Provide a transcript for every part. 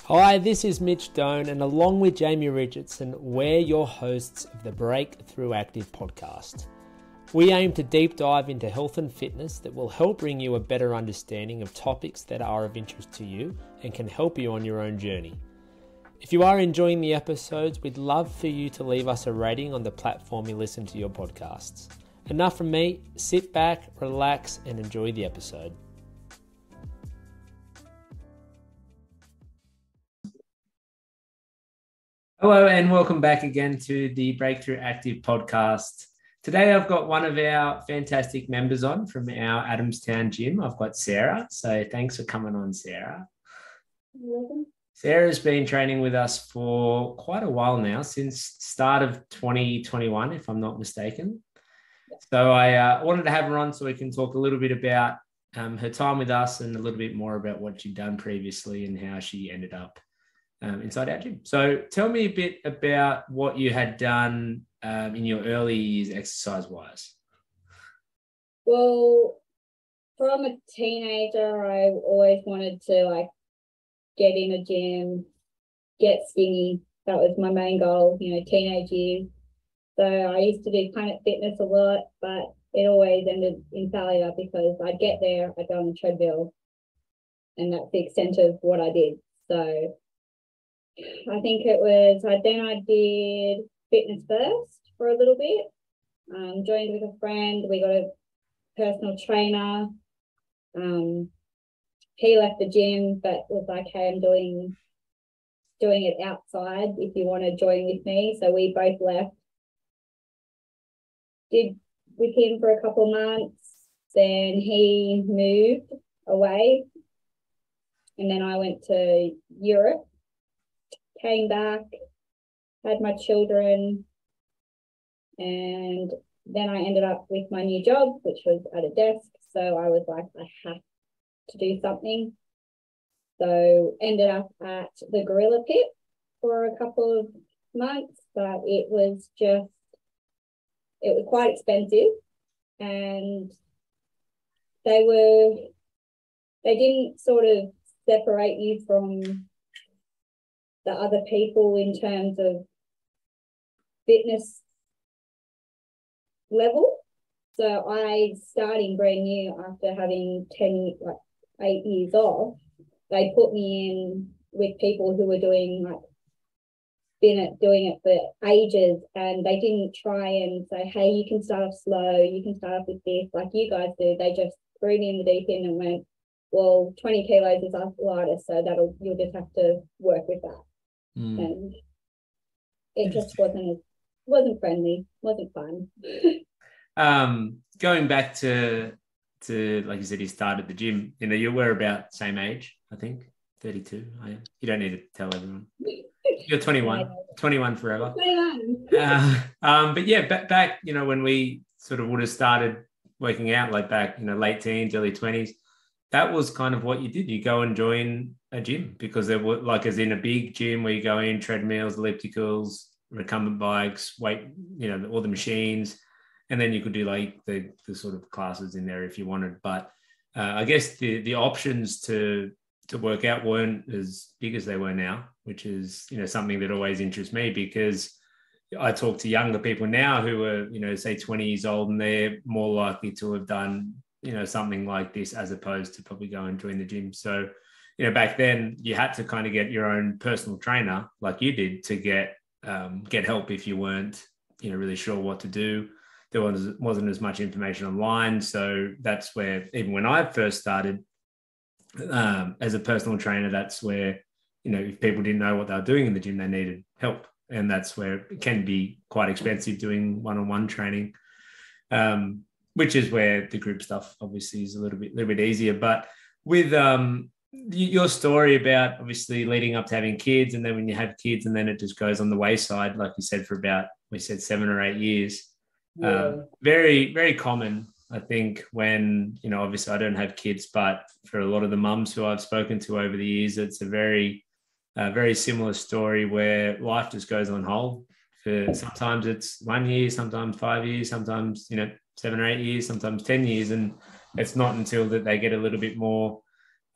Hi, this is Mitch Doan, and along with Jamie Richardson, we're your hosts of the Break-Thru Active podcast. We aim to deep dive into health and fitness that will help bring you a better understanding of topics that are of interest to you and can help you on your own journey. If you are enjoying the episodes, we'd love for you to leave us a rating on the platform you listen to your podcasts. Enough from me, sit back, relax, and enjoy the episode. Hello and welcome back again to the Break-Thru Active podcast. Today I've got one of our fantastic members on from our Adamstown gym. I've got Sarah. So thanks for coming on, Sarah. You're welcome. Sarah's been training with us for quite a while now, since start of 2021, if I'm not mistaken. So I wanted to have her on so we can talk a little bit about her time with us and a little bit more about what she'd done previously and how she ended up inside our gym. So tell me a bit about what you had done in your early years exercise-wise. Well, from a teenager, I always wanted to get in a gym, get skinny. That was my main goal, teenage years. So I used to do Planet Fitness a lot, but it always ended in failure because I'd get there, I'd go on the treadmill, and that's the extent of what I did. So I think it was, then I did Fitness First for a little bit, joined with a friend. We got a personal trainer. He left the gym, but was like, hey, I'm doing it outside if you want to join with me. So we both left. Did with him for a couple of months. Then he moved away. And then I went to Europe. Came back, had my children, and then I ended up with my new job, which was at a desk. So I was like, I have to do something. So ended up at the Gorilla Pit for a couple of months, but it was quite expensive, and they didn't sort of separate you from the other people in terms of fitness level. So I, starting brand new after having 8 years off, they put me in with people who were doing it for ages, and they didn't try and say, hey, you can start off slow, you can start off with this like you guys do. They just threw me in the deep end and went, well, 20 kilos is lighter, so you'll just have to work with that. And it just wasn't friendly, wasn't fun. Going back to like you said, you started the gym. You were about the same age, I think, 32. You don't need to tell everyone. You're 21, 21 forever. 21. But yeah, back when we sort of would have started working out, like back late teens, early 20s. That was kind of what you did. You go and join a gym because there were, like, as in a big gym where you go in, treadmills, ellipticals, recumbent bikes, weight, all the machines, and then you could do like the sort of classes in there if you wanted. But I guess the options to work out weren't as big as they were now, which is something that always interests me, because I talk to younger people now who are say 20 years old, and they're more likely to have done something like this as opposed to probably go and join the gym. So back then you had to kind of get your own personal trainer like you did to get help if you weren't really sure what to do. There wasn't as much information online. So that's where, even when I first started as a personal trainer, that's where if people didn't know what they were doing in the gym, they needed help. And that's where it can be quite expensive doing one-on-one training, which is where the group stuff obviously is a little bit easier. But with your story about obviously leading up to having kids, and then when you have kids and then it just goes on the wayside, like you said, for about, we said 7 or 8 years. Very, very common, I think, when, obviously I don't have kids, but for a lot of the mums who I've spoken to over the years, it's a very similar story where life just goes on hold. Sometimes it's 1 year, sometimes 5 years, sometimes 7 or 8 years, sometimes 10 years, and it's not until that they get a little bit more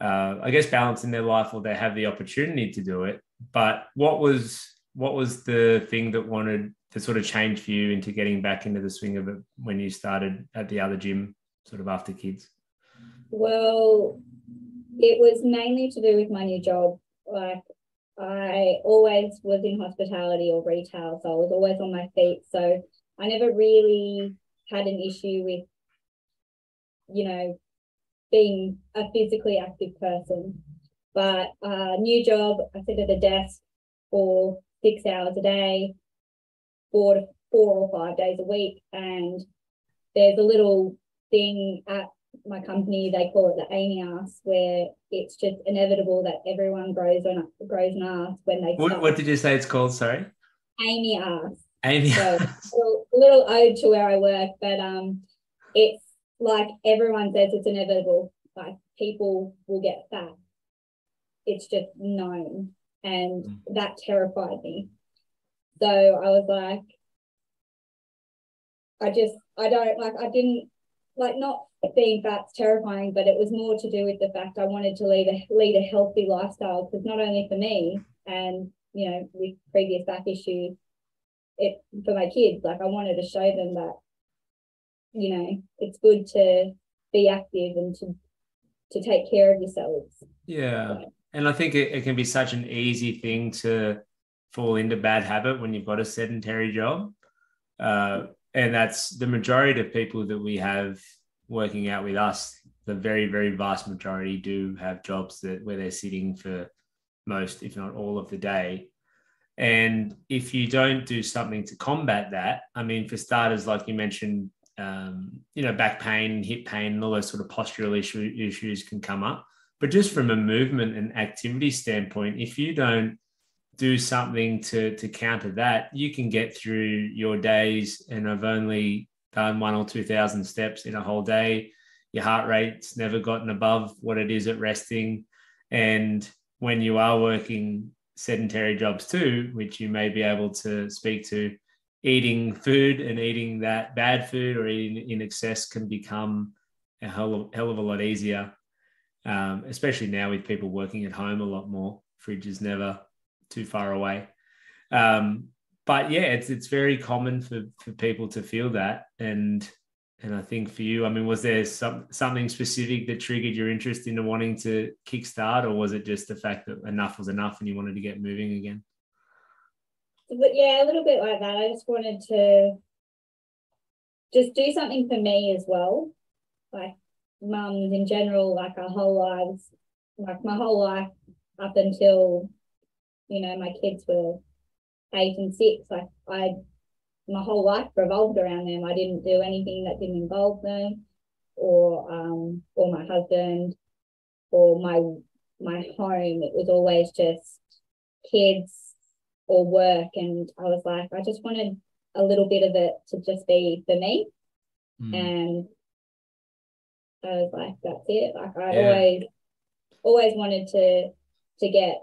I guess, balance in their life, or they have the opportunity to do it. But what was the thing that wanted to sort of change for you into getting back into the swing of it when you started at the other gym, sort of after kids? Well, it was mainly to do with my new job. Like, I always was in hospitality or retail, so I was always on my feet. So I never really had an issue with, being a physically active person. But new job, I sit at a desk for 6 hours a day, 4 or 5 days a week. And there's a little thing at my company, they call it the Amy ass, where it's just inevitable that everyone grows an ass when they start. What did you say it's called? Sorry. Amy ass. Amy. So a little ode to where I work, but it's like everyone says it's inevitable. Like, people will get fat. It's just known, and that terrified me. So I was like, I didn't like, not being fat's terrifying, but it was more to do with the fact I wanted to lead a healthy lifestyle, because not only for me and, with previous back issues, it for my kids, like, I wanted to show them that, it's good to be active and to take care of yourselves. Yeah. So. And I think it can be such an easy thing to fall into bad habit when you've got a sedentary job. And that's the majority of people that we have working out with us. The very, very vast majority do have jobs where they're sitting for most, if not all, of the day. And if you don't do something to combat that, I mean, for starters, like you mentioned, back pain, hip pain, and all those sort of postural issues can come up. But just from a movement and activity standpoint, if you don't do something to counter that, you can get through your days, and I've only done 1,000 or 2,000 steps in a whole day. Your heart rate's never gotten above what it is at resting. And when you are working sedentary jobs too, which you may be able to speak to, eating food and eating that bad food or eating in excess can become a hell of a lot easier, especially now with people working at home a lot more. Fridge is never too far away. But yeah, it's very common for people to feel that. And I think for you, I mean, was there something specific that triggered your interest into wanting to kickstart, or was it just the fact that enough was enough and you wanted to get moving again? But yeah, a little bit like that. I just wanted to just do something for me as well. Like, mums in general, like, our whole lives, like my whole life up until, my kids were 8 and 6, like, my whole life revolved around them. I didn't do anything that didn't involve them, or my husband, or my home. It was always just kids or work, and I was like, I just wanted a little bit of it to just be for me. And I was like, that's it. Like, I always wanted to get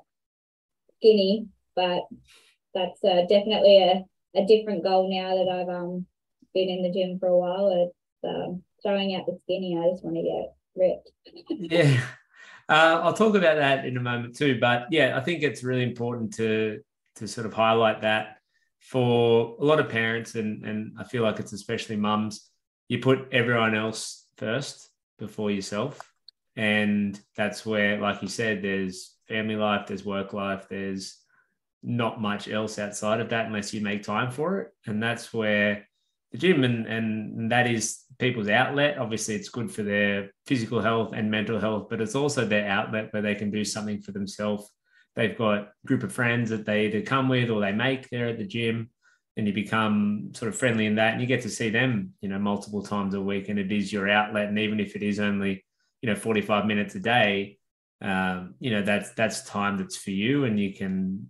skinny, but that's definitely a different goal now that I've been in the gym for a while. It's throwing out the skinny. I just want to get ripped. Yeah. I'll talk about that in a moment too, but yeah, I think it's really important to sort of highlight that for a lot of parents, and I feel like it's especially mums, you put everyone else first before yourself. And that's where, like you said, there's family life, there's work life, there's not much else outside of that unless you make time for it. And that's where the gym and that is people's outlet. Obviously, it's good for their physical health and mental health, but it's also their outlet where they can do something for themselves. They've got a group of friends that they either come with or they make there at the gym, and you become sort of friendly in that, and you get to see them, multiple times a week, and it is your outlet. And even if it is only, 45 minutes a day, that's time that's for you, and you can,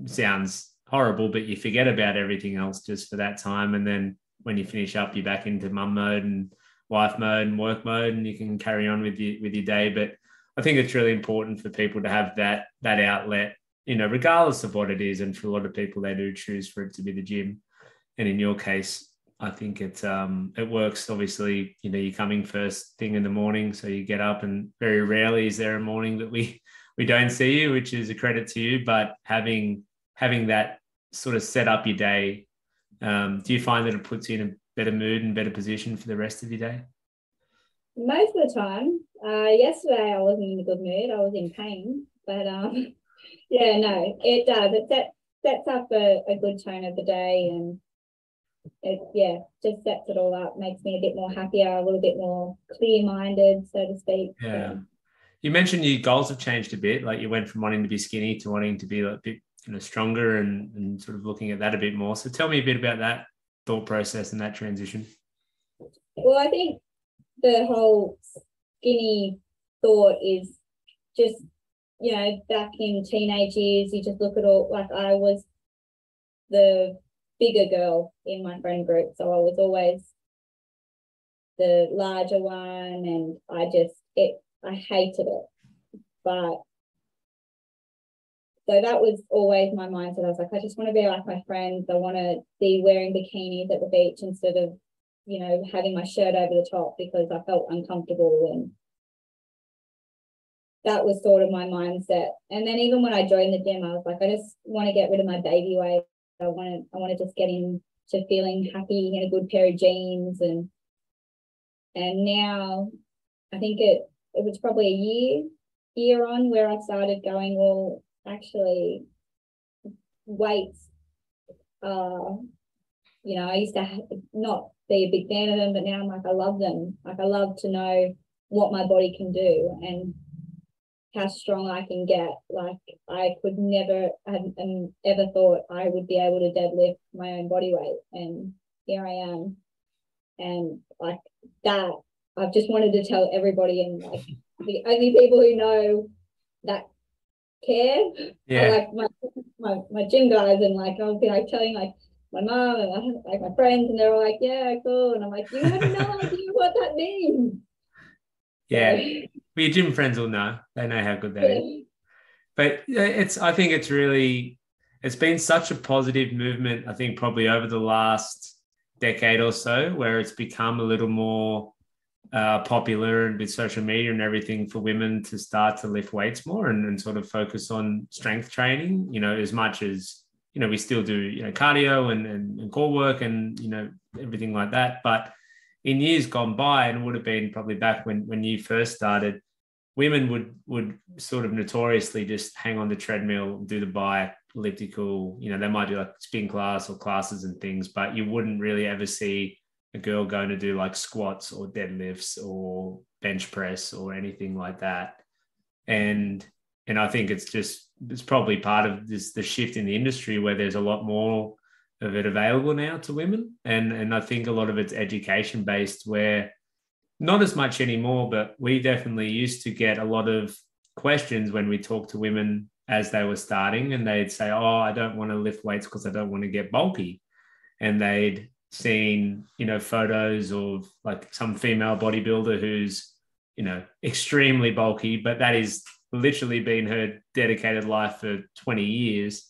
sounds horrible, but you forget about everything else just for that time. And then when you finish up, you're back into mum mode and wife mode and work mode, and you can carry on with your day. But I think it's really important for people to have that outlet, regardless of what it is. And for a lot of people, they do choose for it to be the gym. And in your case, I think it works. Obviously, you know, you're coming first thing in the morning, so you get up, and very rarely is there a morning that we don't see you, which is a credit to you. But having that sort of set up your day, do you find that it puts you in a better mood and better position for the rest of your day? Most of the time. Yesterday I wasn't in a good mood. I was in pain, but yeah, no, it does. It sets up a good tone of the day, and it, yeah, just sets it all up, makes me a bit more happier, a little bit more clear-minded, so to speak. Yeah. You mentioned your goals have changed a bit. Like you went from wanting to be skinny to wanting to be like a bit, you know, stronger and sort of looking at that a bit more. So tell me a bit about that thought process and that transition. Well, I think the whole skinny thought is just, you know, back in teenage years, you just look at all, like I was the bigger girl in my friend group. So I was always the larger one, and I hated it. But so that was always my mindset. I was like, I just want to be like my friends. I want to be wearing bikinis at the beach instead of, you know, having my shirt over the top because I felt uncomfortable. And that was sort of my mindset. And then even when I joined the gym, I was like, I just want to get rid of my baby weight. I want to just get into feeling happy in a good pair of jeans. And now I think it was probably a year on where I started going, well, actually weights you know, I used to not be a big fan of them, but now I'm like, I love them. Like I love to know what my body can do and how strong I can get. Like I could never have ever thought I would be able to deadlift my own body weight, and here I am. And like that, I've just wanted to tell everybody, and like the only people who know that care are like my gym guys, and like I'll be like telling like my mom and like my friends, and they're all like, yeah, cool. And I'm like, you have no idea what that means. Yeah. So, Well, your gym friends will know. They know how good that yeah. is. But I think it's been such a positive movement, I think probably over the last decade or so, where it's become a little more popular and with social media and everything for women to start to lift weights more and sort of focus on strength training, you know, as much as, you know, we still do, you know, cardio and core work and, you know, everything like that. But in years gone by, and would have been probably back when you first started, women would sort of notoriously just hang on the treadmill, do the bike, elliptical, you know, they might do like spin class or classes and things, but you wouldn't really ever see a girl going to do like squats or deadlifts or bench press or anything like that. And I think it's probably part of the shift in the industry where there's a lot more of it available now to women. And I think a lot of it's education based, where not as much anymore, but we definitely used to get a lot of questions when we talked to women as they were starting, and they'd say, oh, I don't want to lift weights because I don't want to get bulky. And they'd seen, you know, photos of like some female bodybuilder who's, you know, extremely bulky, but that is literally been her dedicated life for 20 years.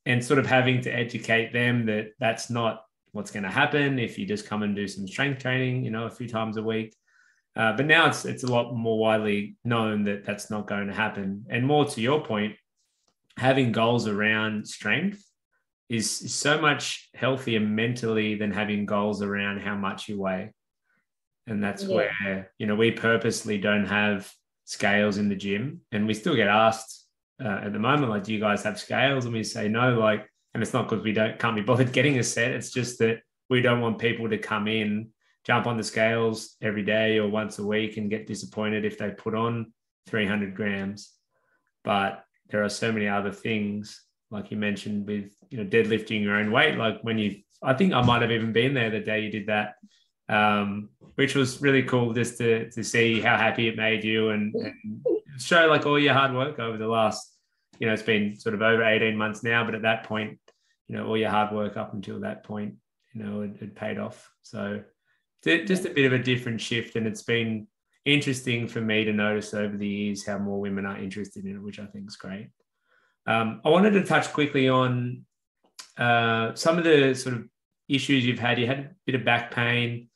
And sort of having to educate them that that's not what's going to happen if you just come and do some strength training, you know, a few times a week. But now it's a lot more widely known that that's not going to happen. And more to your point, having goals around strength is so much healthier mentally than having goals around how much you weigh. And that's where, you know, we purposely don't have scales in the gym, and we still get asked at the moment, like, do you guys have scales? And we say no, like, and it's not because we can't be bothered getting a set. It's just that we don't want people to come in, jump on the scales every day or once a week and get disappointed if they put on 300 grams. But there are so many other things, like you mentioned, with, you know, deadlifting your own weight. Like I think I might have even been there the day you did that, which was really cool just to see how happy it made you and show like all your hard work over the last, you know, it's been sort of over 18 months now, but at that point, you know, all your hard work up until that point, you know, it paid off. So just a bit of a different shift. And it's been interesting for me to notice over the years how more women are interested in it, which I think is great. I wanted to touch quickly on some of the sort of issues you've had? You had a bit of back pain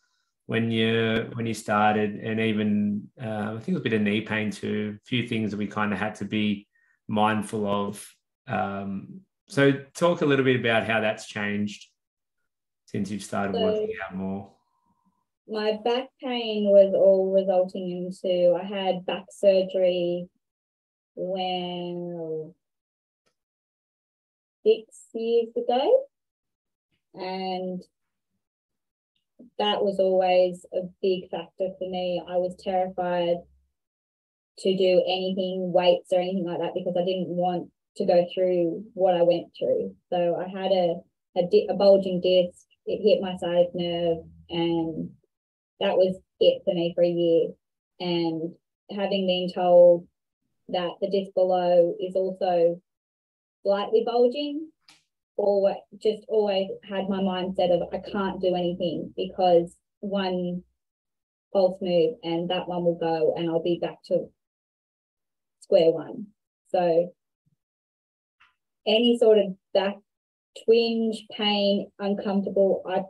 when you started, and even I think it was a bit of knee pain too. A few things that we kind of had to be mindful of. So talk a little bit about how that's changed since you've started working out more. My back pain was all resulting into, I had back surgery when 6 years ago, and that was always a big factor for me. I was terrified to do anything, weights or anything like that, because I didn't want to go through what I went through. So I had a bulging disc. It hit my sciatic nerve, and that was it for me for a year. And having been told that the disc below is also slightly bulging, or just always had my mindset of I can't do anything, because one false move and that one will go and I'll be back to square one. So any sort of back twinge, pain, uncomfortable, I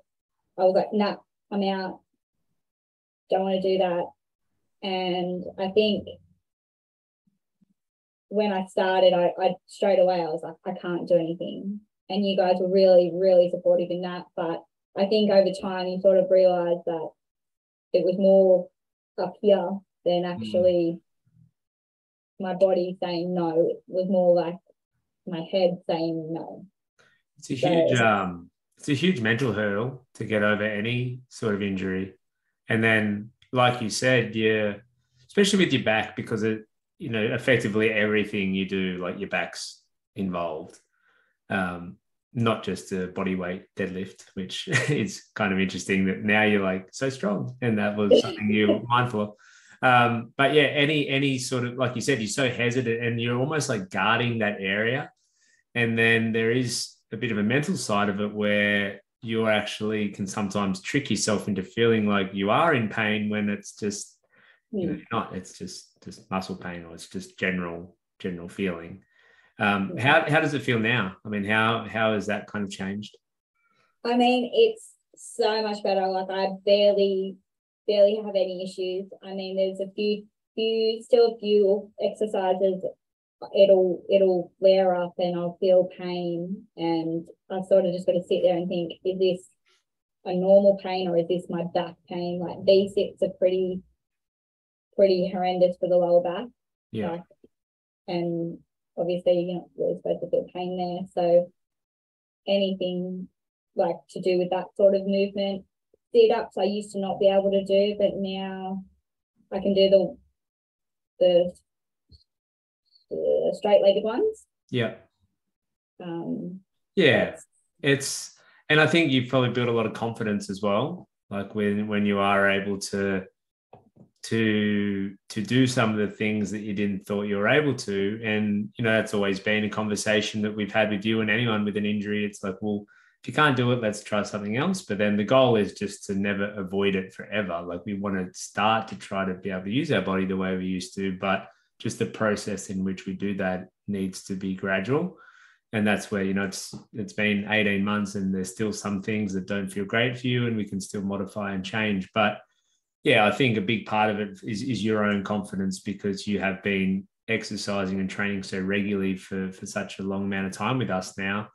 was like, nah, I'm out. Don't want to do that. And I think when I started, I straight away, I was like, I can't do anything. And you guys were really, really supportive in that. But I think over time, you sort of realize that it was more up here than actually my body saying no. It was more like my head saying no. It's a huge mental hurdle to get over any sort of injury. And then, like you said, especially with your back, because it, effectively everything you do, like your back's involved. Not just a body weight deadlift, which is kind of interesting that now you're like so strong, and that was something you were mindful of. But yeah, any sort of, like you said, you're so hesitant and you're almost like guarding that area. And then there is a bit of a mental side of it where you actually can sometimes trick yourself into feeling like you are in pain when it's just not. It's just muscle pain, or it's just general feeling. How does it feel now? I mean, how has that kind of changed? I mean, it's so much better. Like I barely have any issues. I mean, there's a few exercises. It'll flare up and I'll feel pain, and I've sort of just got to sit there and think, is this a normal pain or is this my back pain? Like V6 are pretty horrendous for the lower back. Yeah. And obviously you're not really supposed to feel pain there. So anything like to do with that sort of movement, sit-ups I used to not be able to do, but now I can do the straight-legged ones. Yeah. Yeah. And I think you've probably built a lot of confidence as well. Like when you are able to do some of the things that you didn't thought you were able to. And, that's always been a conversation that we've had with you and anyone with an injury. It's like, well, if you can't do it, let's try something else. But then the goal is just to never avoid it forever. Like we want to start to try to be able to use our body the way we used to, but just the process in which we do that needs to be gradual. And that's where, it's been 18 months and there's still some things that don't feel great for you, and we can still modify and change. But yeah, I think a big part of it is your own confidence, because you have been exercising and training so regularly for such a long amount of time with us now,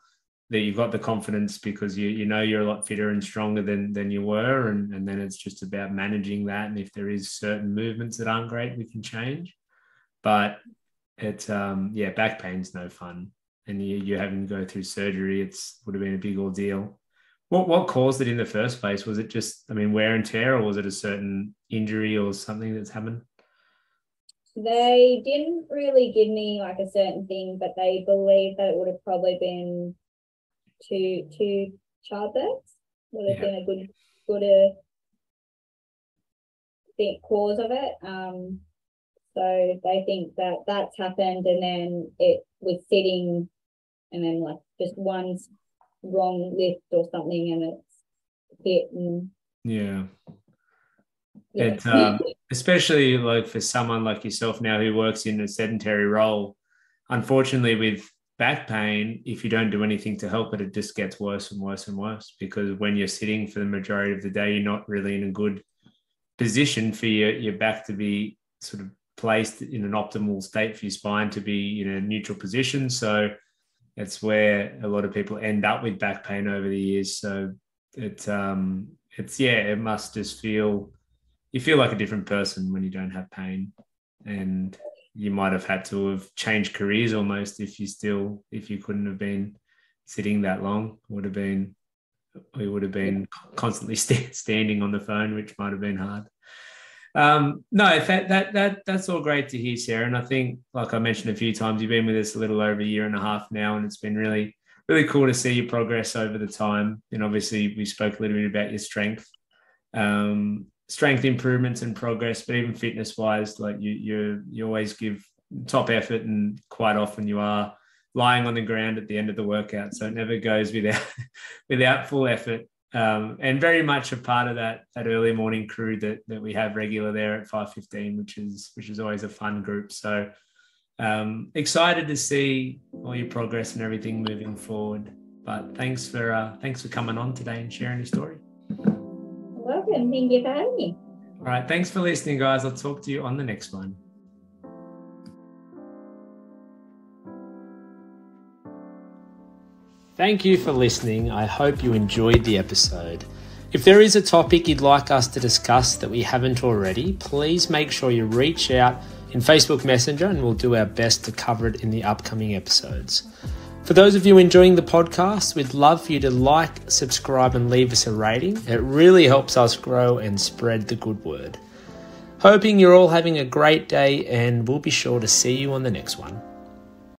that you've got the confidence because you're a lot fitter and stronger than you were. And then it's just about managing that. And if there is certain movements that aren't great, we can change. But it's, back pain's no fun. And you having to go through surgery, would have been a big ordeal. What caused it in the first place? Was it just, wear and tear, or was it a certain injury or something that's happened? They didn't really give me like a certain thing, but they believe that it would have probably been two childbirths. Would have been a good cause of it. So they think that that's happened, and then it was sitting, and then like just one's wrong lift or something, and it's hit. And it's especially like for someone like yourself now who works in a sedentary role, unfortunately with back pain, if you don't do anything to help it, it just gets worse and worse and worse, because when you're sitting for the majority of the day, you're not really in a good position for your back to be sort of placed in an optimal state for your spine to be in a neutral position. So it's where a lot of people end up with back pain over the years. So it must just you feel like a different person when you don't have pain. And you might have had to have changed careers almost if you couldn't have been sitting that long. We would have been constantly standing on the phone, which might have been hard. No, that's all great to hear, Sarah. And I think, like I mentioned a few times, you've been with us a little over a year and a half now, and it's been really, really cool to see your progress over the time. And obviously, we spoke a little bit about your strength improvements and progress, but even fitness wise, like you always give top effort, and quite often you are lying on the ground at the end of the workout. So it never goes without full effort. And very much a part of that early morning crew that we have regular there at 5:15, which is always a fun group. So excited to see all your progress and everything moving forward. But thanks for coming on today and sharing your story. Welcome. Thank you for having me. All right. Thanks for listening, guys. I'll talk to you on the next one. Thank you for listening. I hope you enjoyed the episode. If there is a topic you'd like us to discuss that we haven't already, please make sure you reach out in Facebook Messenger and we'll do our best to cover it in the upcoming episodes. For those of you enjoying the podcast, we'd love for you to like, subscribe and leave us a rating. It really helps us grow and spread the good word. Hoping you're all having a great day, and we'll be sure to see you on the next one.